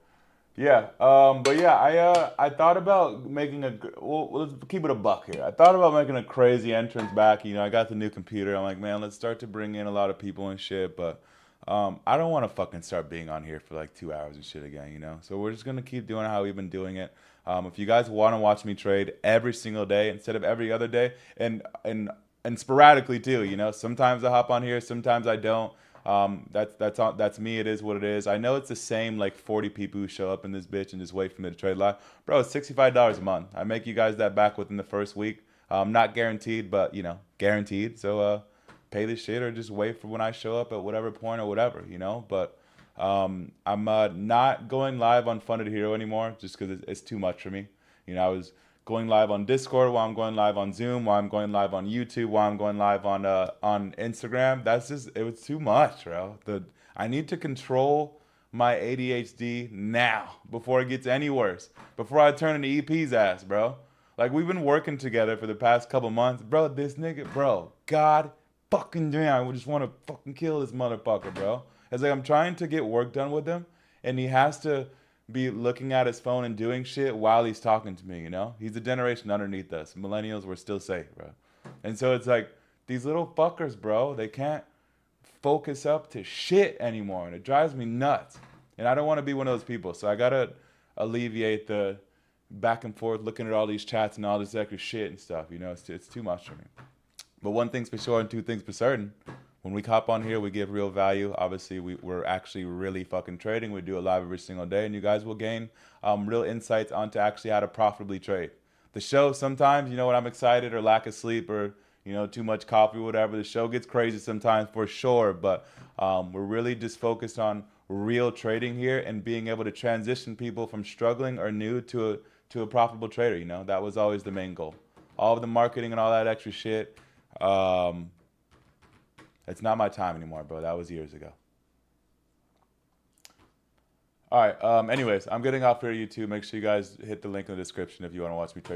Speaker 1: Yeah, but yeah, I thought about making well, let's keep it a buck here. I thought about making a crazy entrance back. You know, I got the new computer. I'm like, man, let's start to bring in a lot of people and shit. But I don't want to fucking start being on here for like 2 hours and shit again, you know? So we're just going to keep doing how we've been doing it. If you guys want to watch me trade every single day instead of every other day, and sporadically too, you know? Sometimes I hop on here, sometimes I don't. That's me. It is what it is. I know it's the same like 40 people who show up in this bitch and just wait for me to trade live. Bro, it's $65 a month. I make you guys that back within the first week. Not guaranteed, but you know, guaranteed. So pay this shit or just wait for when I show up at whatever point or whatever, you know. But I'm not going live on Funded Hero anymore just because it's too much for me. You know, I was going live on Discord, while I'm going live on Zoom, while I'm going live on YouTube, while I'm going live on Instagram. It was too much, bro. I need to control my ADHD now before it gets any worse. Before I turn into EP's ass, bro. Like, we've been working together for the past couple months. Bro, this nigga, bro, God fucking damn, I just want to fucking kill this motherfucker, bro. It's like I'm trying to get work done with him, and he has to be looking at his phone and doing shit while he's talking to me, you know? He's a generation underneath us. Millennials, we're still safe, bro. And so it's like, these little fuckers, bro, they can't focus up to shit anymore, and it drives me nuts. And I don't want to be one of those people, so I gotta alleviate the back and forth looking at all these chats and all this extra shit and stuff, you know? It's too much for me. But one thing's for sure and two things for certain. When we hop on here, we give real value. Obviously, we're actually really fucking trading. We do it live every single day, and you guys will gain real insights onto actually how to profitably trade. The show sometimes, you know, when I'm excited or lack of sleep or, you know, too much coffee or whatever, the show gets crazy sometimes for sure. But we're really just focused on real trading here and being able to transition people from struggling or new to a profitable trader. You know, that was always the main goal. All of the marketing and all that extra shit, it's not my time anymore, bro. That was years ago. All right. Anyways, I'm getting off here, YouTube. Make sure you guys hit the link in the description if you want to watch me trade.